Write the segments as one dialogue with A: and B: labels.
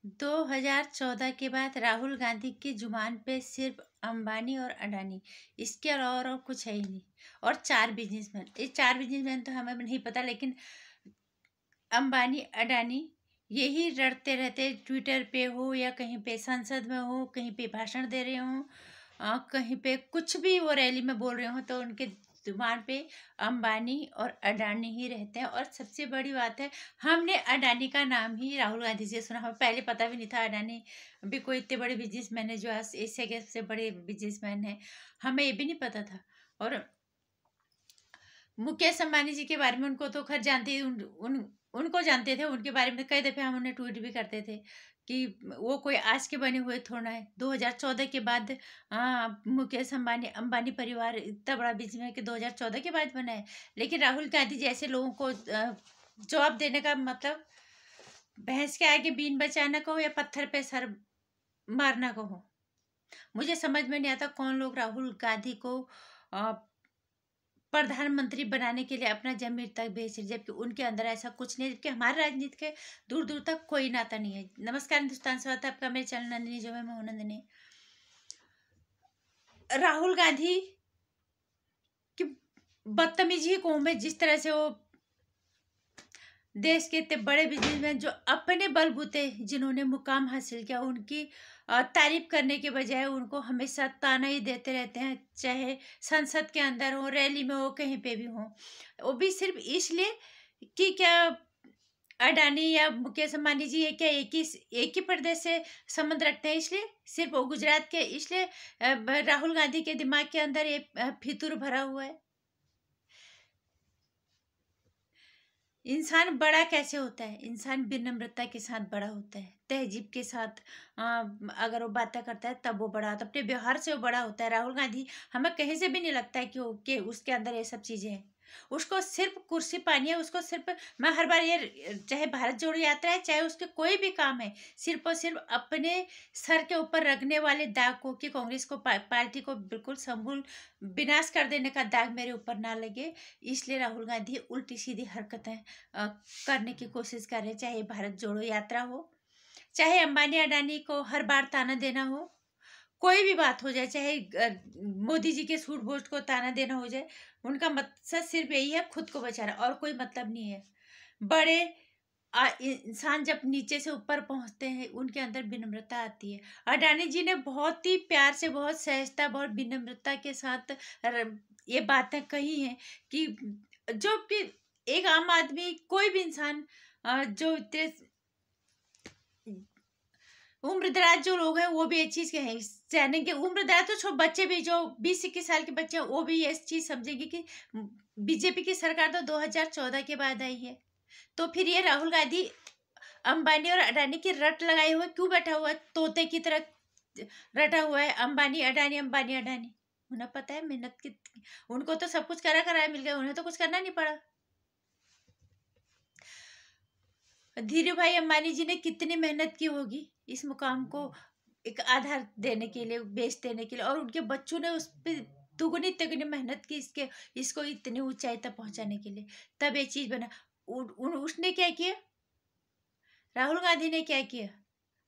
A: 2014 के बाद राहुल गांधी की जुबान पे सिर्फ अंबानी और अडानी, इसके अलावा और कुछ है ही नहीं। और 4 बिजनेसमैन, ये 4 बिजनेसमैन तो हमें नहीं पता, लेकिन अंबानी अडानी यही रटते रहते, ट्विटर पे हो या कहीं पे संसद में हो, कहीं पे भाषण दे रहे हो, कहीं पे कुछ भी वो रैली में बोल रहे हो, तो उनके जुबान पे अंबानी और अडानी ही रहते हैं। और सबसे बड़ी बात है, हमने अडानी का नाम ही राहुल गांधी से सुना, हमें पहले पता भी नहीं था अडानी भी कोई इतने बड़े बिजनेसमैन है, जो आज एशिया के सबसे बड़े बिजनेसमैन है, हमें ये भी नहीं पता था। और मुकेश अंबानी जी के बारे में उनको तो खैर जानते ही उनको जानते थे, उनके बारे में कई दफ़े हम उन्हें ट्वीट भी करते थे कि वो कोई आज के बने हुए थोड़ा है। 2014 के बाद मुकेश अंबानी अंबानी परिवार इतना बड़ा बिजनेस है कि 2014 के बाद बना है। लेकिन राहुल गांधी जैसे लोगों को जवाब देने का मतलब भैंस के आगे बीन बचाना को हो या पत्थर पे सर मारना को हो, मुझे समझ में नहीं आता कौन लोग राहुल गांधी को प्रधानमंत्री बनाने के लिए अपना जमीर तक बेच रहे, जबकि उनके अंदर ऐसा कुछ नहीं है, जबकि हमारे राजनीति के दूर दूर तक कोई नाता नहीं है। नमस्कार हिंदुस्तान, स्वागत है आपका मेरे चैनल नंदिनी जो मैं हूं नंदिनी। राहुल गांधी की बदतमीजी को में जिस तरह से वो देश के इतने बड़े बिजनेसमैन जो अपने बलबूते जिन्होंने मुकाम हासिल किया, उनकी तारीफ करने के बजाय उनको हमेशा ताना ही देते रहते हैं, चाहे संसद के अंदर हो, रैली में हो, कहीं पे भी हो। वो भी सिर्फ इसलिए कि क्या अडानी या मुकेश अंबानी जी ये क्या एक ही प्रदेश से संबंध रखते हैं, इसलिए सिर्फ वो गुजरात के, इसलिए राहुल गांधी के दिमाग के अंदर ये फितूर भरा हुआ है। इंसान बड़ा कैसे होता है? इंसान विनम्रता के साथ बड़ा होता है, तहजीब के साथ अगर वो बातें करता है तब वो बड़ा होता है, अपने व्यवहार से वो बड़ा होता है। राहुल गांधी हमें कहीं से भी नहीं लगता है कि उसके अंदर ये सब चीज़ें हैं। उसको सिर्फ कुर्सी पानी है, उसको सिर्फ, मैं हर बार ये, चाहे भारत जोड़ो यात्रा है, चाहे उसके कोई भी काम है, सिर्फ और सिर्फ अपने सर के ऊपर रखने वाले दाग को, कि कांग्रेस को पार्टी को बिल्कुल समूल विनाश कर देने का दाग मेरे ऊपर ना लगे, इसलिए राहुल गांधी उल्टी सीधी हरकतें करने की कोशिश कर रहे हैं। चाहे भारत जोड़ो यात्रा हो, चाहे अंबानी अडानी को हर बार ताना देना हो, कोई भी बात हो जाए, चाहे मोदी जी के सूट बूट को ताना देना हो जाए, उनका मकसद सिर्फ यही है, खुद को बचाना, और कोई मतलब नहीं है। बड़े इंसान जब नीचे से ऊपर पहुंचते हैं, उनके अंदर विनम्रता आती है। अडानी जी ने बहुत ही प्यार से, बहुत सहजता, बहुत विनम्रता के साथ ये बातें कही हैं कि जो कि एक आम आदमी, कोई भी इंसान जो इतने उम्रदराज जो लोग हैं वो भी ये चीज़ के हैं, जानेंगे। उम्रदराज तो बच्चे भी, जो 20-21 साल के बच्चे हैं, वो भी ये चीज़ समझेंगे कि बीजेपी की सरकार तो 2014 के बाद आई है। तो फिर ये राहुल गांधी अंबानी और अडानी की रट लगाए हुए क्यों बैठा हुआ है, तोते की तरह रटा हुआ है, अंबानी अडानी अंबानी अडानी। उन्हें पता है मेहनत की, उनको तो सब कुछ करा कराया मिल गया, उन्हें तो कुछ करना नहीं पड़ा। धीरू भाई अंबानी जी ने कितनी मेहनत की होगी इस मुकाम को एक आधार देने के लिए, बेच देने के लिए, और उनके बच्चों ने उस पर दुगनी तिगनी मेहनत की इसको इतनी ऊंचाई तक पहुंचाने के लिए, तब ये चीज बना। उसने क्या किया, राहुल गांधी ने क्या किया,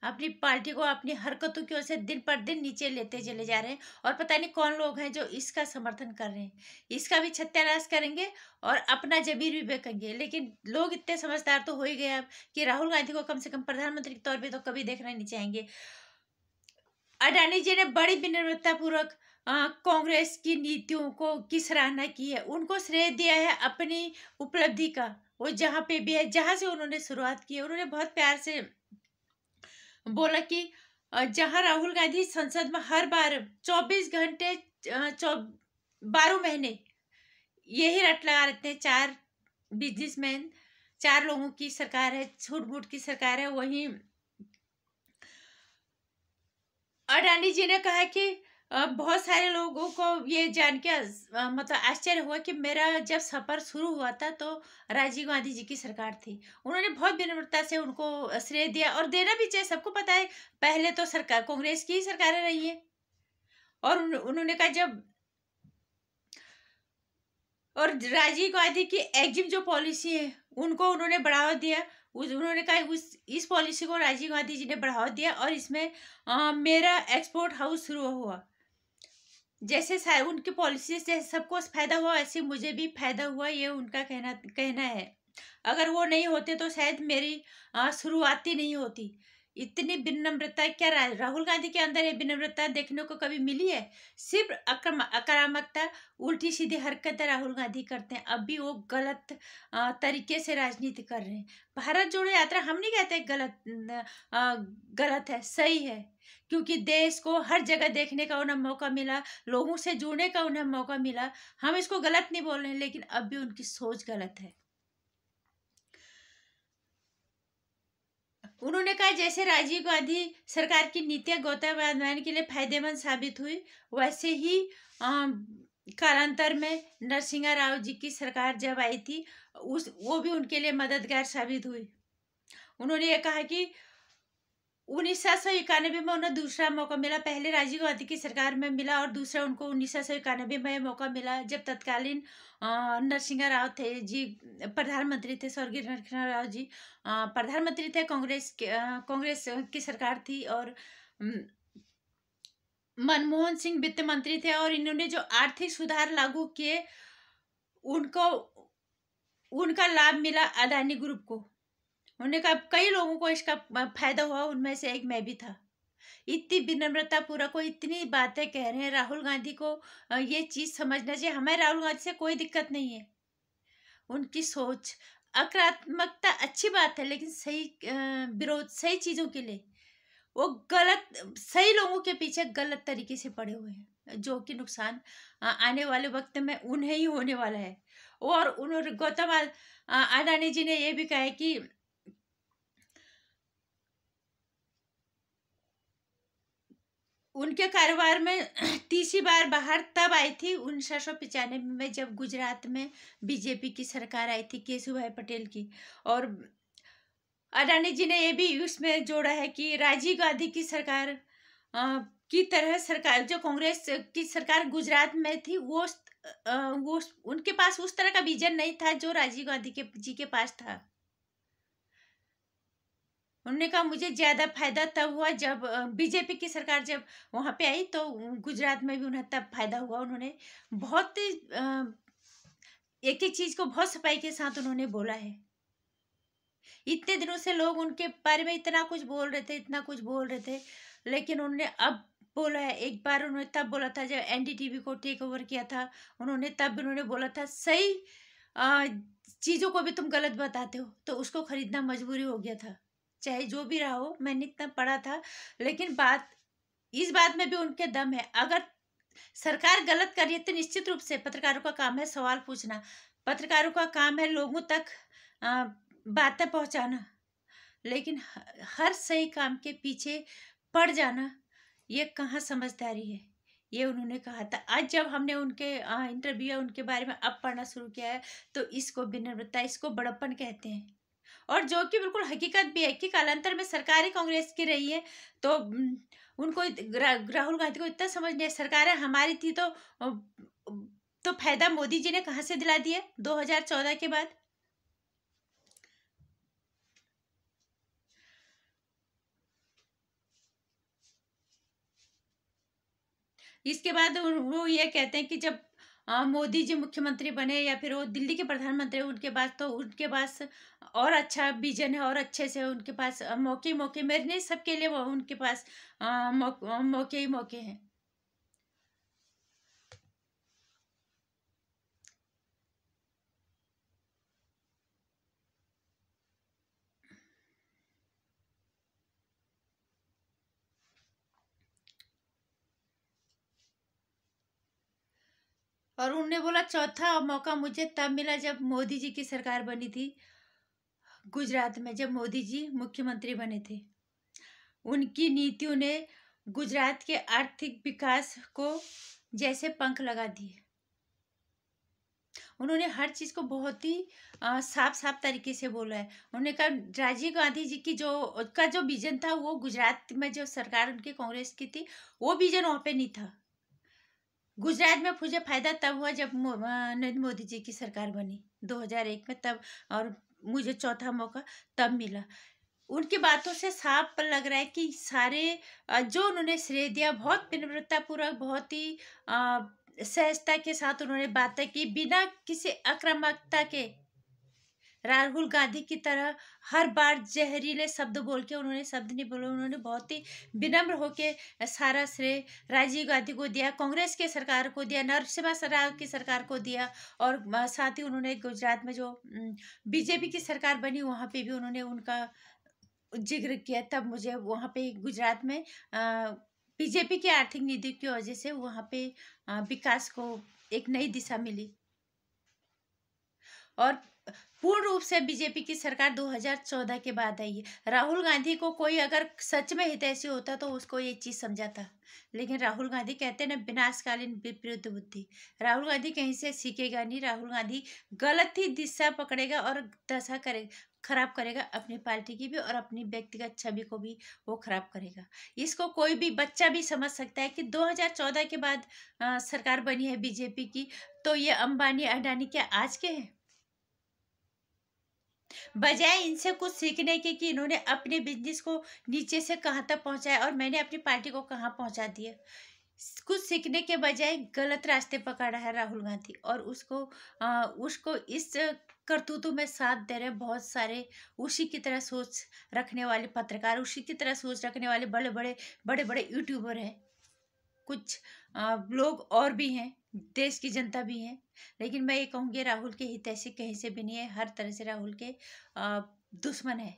A: अपनी पार्टी को अपनी हरकतों की वजह से दिन पर दिन नीचे लेते चले जा रहे हैं। और पता नहीं कौन लोग हैं जो इसका समर्थन कर रहे हैं, इसका भी सत्यानाश करेंगे और अपना जमीर भी बेचेंगे। लेकिन लोग इतने समझदार तो हो ही गए अब कि राहुल गांधी को कम से कम प्रधानमंत्री के तौर पे तो कभी देखना नहीं चाहेंगे। अडानी जी ने बड़ी विनम्रता पूर्वक कांग्रेस की नीतियों को की सराहना की है, उनको श्रेय दिया है अपनी उपलब्धि का। वो जहाँ पे भी है, जहाँ से उन्होंने शुरुआत की है, उन्होंने बहुत प्यार से बोला कि जहां राहुल गांधी संसद में हर बार 24 घंटे 12 महीने यही रट लगा रहते हैं, 4 बिजनेसमैन, 4 लोगों की सरकार है, छूट बूट की सरकार है। वहीं अडानी जी ने कहा कि बहुत सारे लोगों को ये जान के मतलब आश्चर्य हुआ कि मेरा जब सफर शुरू हुआ था तो राजीव गांधी जी की सरकार थी। उन्होंने बहुत विनम्रता से उनको श्रेय दिया, और देना भी चाहिए, सबको पता है पहले तो सरकार कांग्रेस की ही सरकारें रही है। और उन्होंने कहा जब, और राजीव गांधी की एग्जिम जो पॉलिसी है उनको उन्होंने बढ़ावा दिया, उन्होंने कहा इस पॉलिसी को राजीव गांधी जी ने बढ़ावा दिया और इसमें मेरा एक्सपोर्ट हाउस शुरू हुआ। जैसे उनकी पॉलिसी से सबको फायदा हुआ, ऐसे मुझे भी फायदा हुआ, ये उनका कहना है। अगर वो नहीं होते तो शायद मेरी शुरुआत ही नहीं होती। इतनी विनम्रता क्या राहुल गांधी के अंदर ये विनम्रता देखने को कभी मिली है? सिर्फ आक्रामकता, उल्टी सीधी हरकतें राहुल गांधी करते हैं। अब भी वो गलत तरीके से राजनीति कर रहे हैं। भारत जोड़ो यात्रा हम नहीं कहते गलत है, सही है, क्योंकि देश को हर जगह देखने का उन्हें मौका मिला, लोगों से जुड़ने का उन्हें मौका मिला। हम इसको गलत नहीं बोल रहे हैं, लेकिन अब भी उनकी सोच गलत है। उन्होंने कहा जैसे राजीव गांधी सरकार की नीतियां गौतम अडवाणी के लिए फायदेमंद साबित हुई, वैसे ही कालांतर में नरसिंहा राव जी की सरकार जब आई थी वो भी उनके लिए मददगार साबित हुई। उन्होंने ये कहा कि 1991 में उन्हें दूसरा मौका मिला। पहले राजीव गांधी की सरकार में मिला और दूसरा उनको 1991 में मौका मिला, जब तत्कालीन नरसिंहा राव थे जी प्रधानमंत्री थे। स्वर्गीय नरसिंहा राव जी प्रधानमंत्री थे। कांग्रेस की सरकार थी और मनमोहन सिंह वित्त मंत्री थे। और इन्होंने जो आर्थिक सुधार लागू किए उनका लाभ मिला अदानी ग्रुप को। उन्होंने कहा कई लोगों को इसका फायदा हुआ, उनमें से एक मैं भी था। इतनी विनम्रता पूरा को इतनी बातें कह रहे हैं। राहुल गांधी को ये चीज समझना चाहिए, हमें राहुल गांधी से कोई दिक्कत नहीं है। उनकी सोच आक्रामकता अच्छी बात है, लेकिन सही विरोध सही चीजों के लिए वो गलत, सही लोगों के पीछे गलत तरीके से पड़े हुए हैं, जो कि नुकसान आने वाले वक्त में उन्हें ही होने वाला है। और उन्होंने गौतम अडानी जी ने यह भी कहा है कि उनके कारोबार में तीसरी बार बाहर तब आई थी 1995 में, जब गुजरात में बीजेपी की सरकार आई थी केशुभाई पटेल की। और अडानी जी ने ये भी उसमें जोड़ा है कि राजीव गांधी की सरकार की तरह सरकार, जो कांग्रेस की सरकार गुजरात में थी, वो उनके पास उस तरह का विजन नहीं था जो राजीव गांधी जी के पास था। उन्होंने कहा मुझे ज़्यादा फायदा तब हुआ जब बीजेपी की सरकार जब वहाँ पे आई, तो गुजरात में भी उन्हें तब फायदा हुआ। उन्होंने बहुत एक एक चीज़ को बहुत सफाई के साथ उन्होंने बोला है। इतने दिनों से लोग उनके बारे में इतना कुछ बोल रहे थे, इतना कुछ बोल रहे थे, लेकिन उन्होंने अब बोला है। एक बार उन्होंने तब बोला था जब एनडीटीवी को टेक ओवर किया था, उन्होंने बोला था सही चीज़ों को भी तुम गलत बताते हो, तो उसको खरीदना मजबूरी हो गया था। चाहे जो भी रहा हो, मैंने इतना पढ़ा था, लेकिन इस बात में भी उनके दम है। अगर सरकार गलत कर रही है तो निश्चित रूप से पत्रकारों का काम है सवाल पूछना, पत्रकारों का काम है लोगों तक बातें पहुंचाना, लेकिन हर सही काम के पीछे पड़ जाना ये कहाँ समझदारी है, ये उन्होंने कहा था। आज जब हमने उनके इंटरव्यू उनके बारे में अब पढ़ना शुरू किया है, तो इसको विनम्रता, इसको बड़प्पन कहते हैं। और जो कि बिल्कुल हकीकत भी है कि कालांतर में सरकार कांग्रेस की रही है, तो उनको राहुल गांधी को इतना समझ नहीं है। सरकारें हमारी थी तो फायदा मोदी जी ने कहाँ से दिला दिया 2014 के बाद। इसके बाद वो ये कहते हैं कि जब मोदी जी मुख्यमंत्री बने या फिर वो दिल्ली के प्रधानमंत्री, उनके पास और अच्छा विजन है और अच्छे से उनके पास मौके मेरे नहीं, सबके लिए वो उनके पास मौके ही मौके हैं। और उन्होंने बोला चौथा मौका मुझे तब मिला जब मोदी जी की सरकार बनी थी गुजरात में, जब मोदी जी मुख्यमंत्री बने थे। उनकी नीतियों ने गुजरात के आर्थिक विकास को जैसे पंख लगा दिए। उन्होंने हर चीज़ को बहुत ही साफ तरीके से बोला है। उन्होंने कहा राजीव गांधी जी की जो विजन था, वो गुजरात में जो सरकार उनकी कांग्रेस की थी, वो विजन वहाँ पे नहीं था। गुजरात में मुझे फायदा तब हुआ जब नरेंद्र मोदी जी की सरकार बनी 2001 में, तब। और मुझे चौथा मौका तब मिला। उनकी बातों से साफ लग रहा है कि सारे जो उन्होंने श्रेय दिया, बहुत विनम्रतापूर्वक, बहुत ही सहजता के साथ उन्होंने बातें की, बिना किसी आक्रामकता के। राहुल गांधी की तरह हर बार जहरीले शब्द बोल के उन्होंने शब्द नहीं बोले। उन्होंने बहुत ही विनम्र होके सारा श्रेय राजीव गांधी को दिया, कांग्रेस के सरकार को दिया, नरसिम्हा राव की सरकार को दिया, और साथ ही उन्होंने गुजरात में जो बीजेपी की सरकार बनी वहाँ पे भी उन्होंने उनका जिक्र किया। तब मुझे वहाँ पे गुजरात में बीजेपी की आर्थिक नीति की वजह से वहाँ पे विकास को एक नई दिशा मिली। और पूर्ण रूप से बीजेपी की सरकार 2014 के बाद आई है। राहुल गांधी को कोई अगर सच में हितैषी होता तो उसको ये चीज समझाता, लेकिन राहुल गांधी कहते हैं ना, विनाशकालीन विपरीत बुद्धि। राहुल गांधी कहीं से सीखेगा नहीं। राहुल गांधी गलत ही दिशा पकड़ेगा और दशा करेगा, खराब करेगा अपनी पार्टी की भी और अपनी व्यक्तिगत छवि को भी वो खराब करेगा। इसको कोई भी बच्चा भी समझ सकता है कि 2014 के बाद सरकार बनी है बीजेपी की, तो ये अंबानी अडानी क्या आज के हैं? बजाय इनसे कुछ सीखने के कि इन्होंने अपने बिजनेस को नीचे से कहाँ तक पहुंचाया और मैंने अपनी पार्टी को कहाँ पहुंचा दिया, कुछ सीखने के बजाय गलत रास्ते पकड़ा है राहुल गांधी। और उसको इस करतूतों में साथ दे रहे बहुत सारे उसी की तरह सोच रखने वाले पत्रकार, उसी की तरह सोच रखने वाले बड़े बड़े यूट्यूबर हैं। कुछ लोग और भी हैं, देश की जनता भी है। लेकिन मैं ये कहूँगी राहुल के हितैषी कहीं से भी नहीं है। हर तरह से राहुल के दुश्मन है।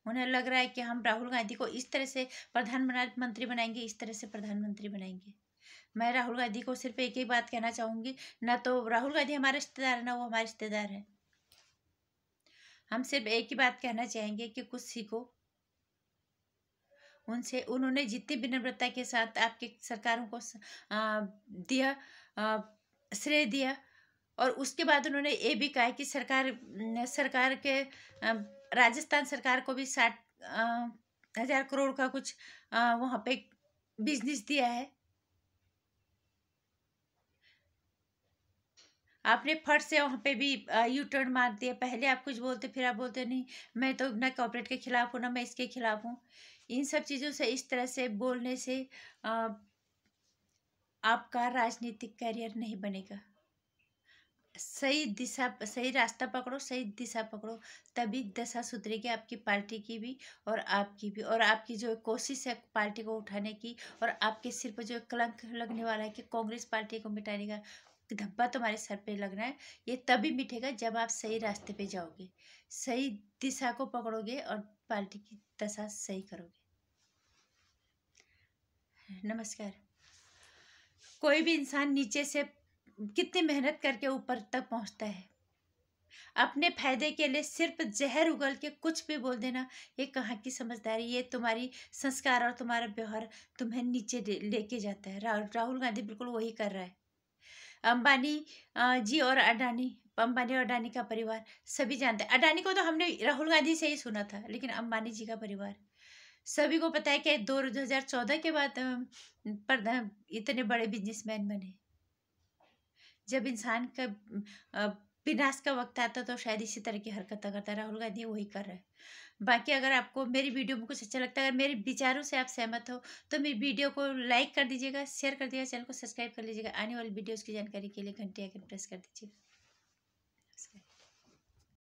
A: उन्हें लग रहा है कि हम राहुल गांधी को इस तरह से प्रधानमंत्री बनाएंगे, इस तरह से प्रधानमंत्री बनाएंगे। मैं राहुल गांधी को सिर्फ एक ही बात कहना चाहूँगी, ना तो राहुल गांधी हमारे रिश्तेदार है, ना वो हमारे रिश्तेदार है। हम सिर्फ एक ही बात कहना चाहेंगे कि कुछ सीखो उनसे। उन्होंने जितनी विनम्रता के साथ आपकी सरकारों को दिया, श्रेय दिया, और उसके बाद उन्होंने ये भी कहा कि सरकार के राजस्थान सरकार को भी 60,000 करोड़ का कुछ वहाँ पे बिजनेस दिया है। आपने फट से वहाँ पे भी यू टर्न मार दिया। पहले आप कुछ बोलते, फिर आप बोलते नहीं मैं तो ना कॉर्पोरेट के खिलाफ हूँ, ना मैं इसके खिलाफ हूँ। इन सब चीज़ों से, इस तरह से बोलने से आपका राजनीतिक करियर नहीं बनेगा। सही दिशा, सही रास्ता पकड़ो, सही दिशा पकड़ो, तभी दशा सुधरेगी आपकी पार्टी की भी और आपकी भी। और आपकी जो कोशिश है पार्टी को उठाने की, और आपके सिर पर जो कलंक लगने वाला है कि कांग्रेस पार्टी को मिटाने का धब्बा तुम्हारे सर पे लगना है, ये तभी मिटेगा जब आप सही रास्ते पे जाओगे, सही दिशा को पकड़ोगे और पार्टी की दशा सही करोगे। नमस्कार। कोई भी इंसान नीचे से कितनी मेहनत करके ऊपर तक पहुंचता है। अपने फायदे के लिए सिर्फ जहर उगल के कुछ भी बोल देना, ये कहाँ की समझदारी। ये तुम्हारी संस्कार और तुम्हारा व्यवहार तुम्हें नीचे लेके जाता है। राहुल गांधी बिल्कुल वही कर रहा है। अंबानी जी और अंबानी और अडानी का परिवार सभी जानते हैं। अडानी को तो हमने राहुल गांधी से ही सुना था, लेकिन अंबानी जी का परिवार सभी को पता है कि 2014 के बाद इतने बड़े बिजनेसमैन बने। जब इंसान का विनाश का वक्त आता तो शायद इसी तरह की हरकतें करता है। राहुल गांधी वही कर रहा है। बाकी अगर आपको मेरी वीडियो में कुछ अच्छा लगता है, अगर मेरे विचारों से आप सहमत हो, तो मेरी वीडियो को लाइक कर दीजिएगा, शेयर कर दीजिएगा, चैनल को सब्सक्राइब कर लीजिएगा। आने वाली वीडियोस की जानकारी के लिए घंटी आइकन प्रेस कर दीजिएगा।